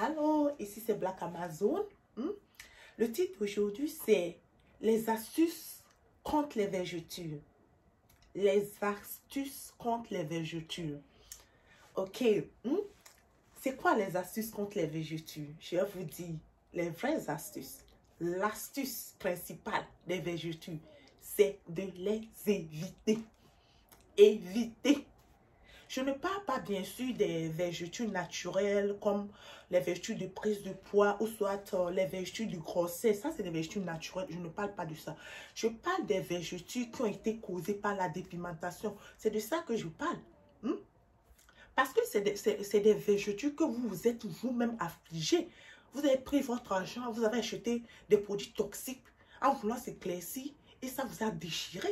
Allô, ici c'est Black Amazon. Le titre aujourd'hui c'est les astuces contre les vergetures. Les astuces contre les vergetures. Ok, c'est quoi les astuces contre les vergetures? Je vais vous dire les vraies astuces. L'astuce principale des vergetures, c'est de les éviter. Éviter. Je ne parle pas bien sûr des vergetures naturelles comme les vergetures de prise de poids ou soit les vergetures du grossesse. Ça, c'est des vergetures naturelles. Je ne parle pas de ça. Je parle des vergetures qui ont été causées par la dépigmentation. C'est de ça que je parle. Parce que c'est des vergetures que vous vous êtes vous-même affligés. Vous avez pris votre argent, vous avez acheté des produits toxiques en voulant s'éclaircir et ça vous a déchiré.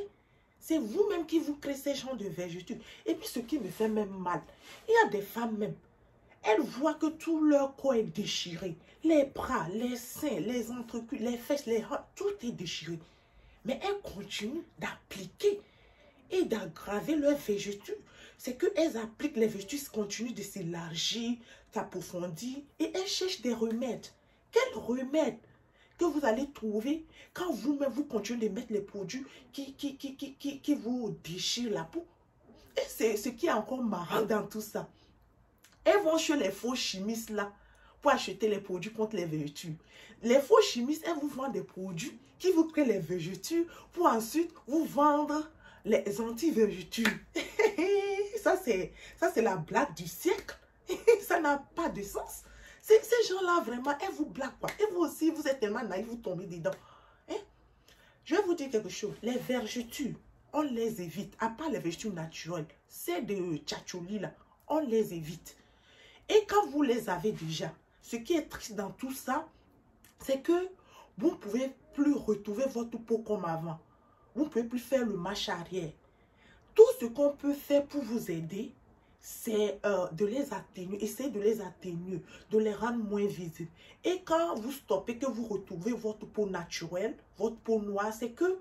C'est vous-même qui vous créez ces genres de vergetures. Et puis ce qui me fait même mal, il y a des femmes même, elles voient que tout leur corps est déchiré. Les bras, les seins, les entrecuits, les fesses, les hanches, tout est déchiré. Mais elles continuent d'appliquer et d'aggraver leurs vergetures. C'est qu'elles appliquent les vergetures, continuent de s'élargir, s'approfondir et elles cherchent des remèdes. Quels remèdes que vous allez trouver quand vous-même vous continuez de mettre les produits qui vous déchirent la peau? Et c'est ce qui est encore marrant dans tout ça. Elles vont chez les faux chimistes là pour acheter les produits contre les vergetures. Les faux chimistes, elles vous vendent des produits qui vous créent les vergetures pour ensuite vous vendre les anti-vergetures. Ça, c'est la blague du siècle. Ça n'a pas de sens. Ces gens-là, vraiment, elles vous blaguent quoi. Et vous aussi, vous êtes tellement naïfs, vous tombez dedans. Je vais vous dire quelque chose. Les vergetures, on les évite. À part les vergetures naturelles, c'est de tchatchouli là, on les évite. Et quand vous les avez déjà, ce qui est triste dans tout ça, c'est que vous ne pouvez plus retrouver votre peau comme avant. Vous ne pouvez plus faire le marche arrière. Tout ce qu'on peut faire pour vous aider, c'est de les atténuer, essayer de les atténuer, de les rendre moins visibles. Et quand vous stoppez, que vous retrouvez votre peau naturelle, votre peau noire, c'est que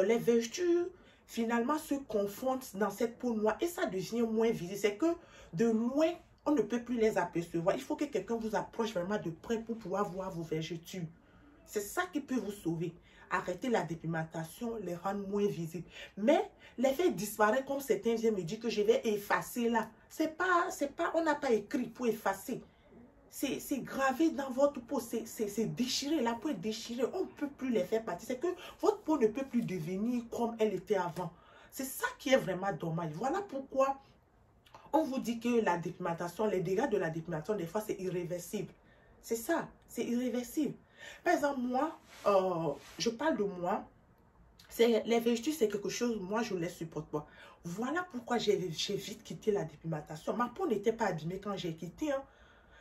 les vergetures finalement se confondent dans cette peau noire et ça devient moins visible. C'est que de loin, on ne peut plus les apercevoir. Il faut que quelqu'un vous approche vraiment de près pour pouvoir voir vos vergetures. C'est ça qui peut vous sauver. Arrêter la dépigmentation, les rendre moins visibles. Mais les faire disparaître comme certains viennent me dire que je vais effacer là. On n'a pas écrit pour effacer. C'est gravé dans votre peau, c'est déchiré, la peau est déchirée. On ne peut plus les faire partir. C'est que votre peau ne peut plus devenir comme elle était avant. C'est ça qui est vraiment dommage. Voilà pourquoi on vous dit que la dépigmentation, les dégâts de la dépigmentation, des fois, c'est irréversible. C'est ça, c'est irréversible. Par exemple, moi, je parle de moi. Les vergetures, c'est quelque chose, moi, je ne les supporte pas. Voilà pourquoi j'ai vite quitté la dépigmentation. Ma peau n'était pas abîmée quand j'ai quitté.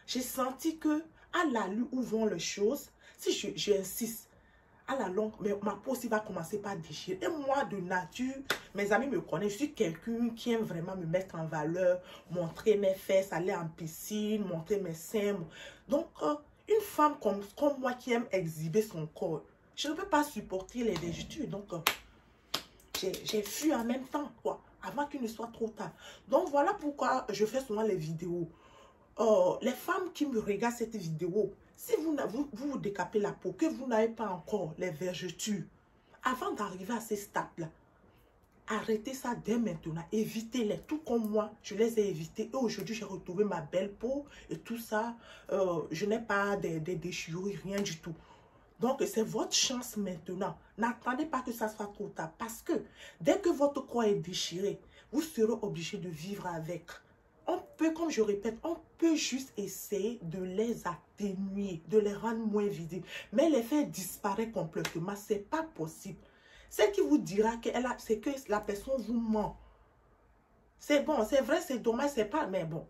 J'ai senti que, à l'allure où vont les choses, si j'insiste, à la longue, mais ma peau aussi va commencer par déchirer. Et moi, de nature, mes amis me connaissent. Je suis quelqu'un qui aime vraiment me mettre en valeur, montrer mes fesses, aller en piscine, montrer mes seins. Donc, une femme comme moi qui aime exhiber son corps, je ne peux pas supporter les vergetures. Donc, j'ai fui en même temps, quoi, avant qu'il ne soit trop tard. Donc, voilà pourquoi je fais souvent les vidéos. Les femmes qui me regardent cette vidéo, si vous décapez la peau, que vous n'avez pas encore les vergetures, avant d'arriver à ces stades-là, arrêtez ça dès maintenant, évitez-les, tout comme moi, je les ai évités. Et aujourd'hui, j'ai retrouvé ma belle peau et tout ça, je n'ai pas des déchirures, rien du tout. Donc, c'est votre chance maintenant. N'attendez pas que ça soit trop tard, parce que dès que votre corps est déchiré, vous serez obligé de vivre avec. On peut, comme je répète, on peut juste essayer de les atténuer, de les rendre moins visibles. Mais les faire disparaître complètement, ce n'est pas possible. Celle qui vous dira que c'est que la personne vous ment. C'est bon, c'est vrai, c'est dommage, c'est pas, mais bon.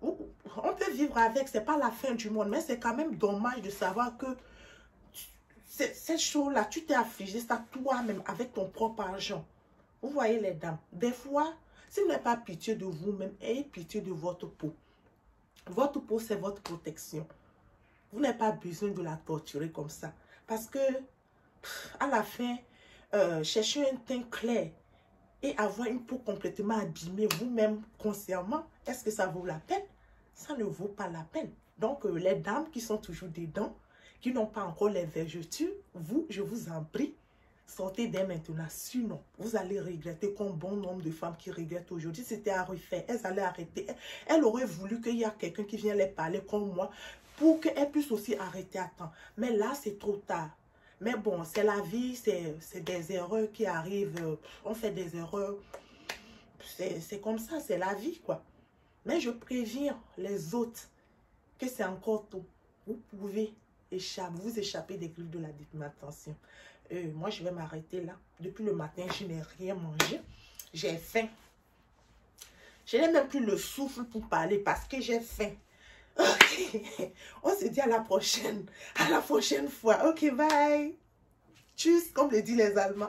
On peut vivre avec, c'est pas la fin du monde, mais c'est quand même dommage de savoir que cette chose-là, tu t'es affligé ça toi-même avec ton propre argent. Vous voyez les dames, des fois, si vous n'avez pas pitié de vous-même, ayez pitié de votre peau. Votre peau, c'est votre protection. Vous n'avez pas besoin de la torturer comme ça. Parce que, à la fin, chercher un teint clair et avoir une peau complètement abîmée vous-même consciemment, est-ce que ça vaut la peine? Ça ne vaut pas la peine. Donc, les dames qui sont toujours dedans, qui n'ont pas encore les vergetures, vous, je vous en prie, sortez dès maintenant. Sinon, vous allez regretter comme bon nombre de femmes qui regrettent aujourd'hui. C'était à refaire. Elles allaient arrêter. Elles auraient voulu qu'il y ait quelqu'un qui vienne les parler comme moi pour qu'elles puissent aussi arrêter à temps. Mais là, c'est trop tard. Mais bon, c'est la vie, c'est des erreurs qui arrivent. On fait des erreurs. C'est comme ça, c'est la vie, quoi. Mais je préviens les autres que c'est encore tôt. Vous pouvez vous échapper des griffes de la dématation. Moi, je vais m'arrêter là. Depuis le matin, je n'ai rien mangé. J'ai faim. Je n'ai même plus le souffle pour parler parce que j'ai faim. Ok. On se dit à la prochaine. À la prochaine fois. Ok, bye. Tchuss, comme le disent les Allemands.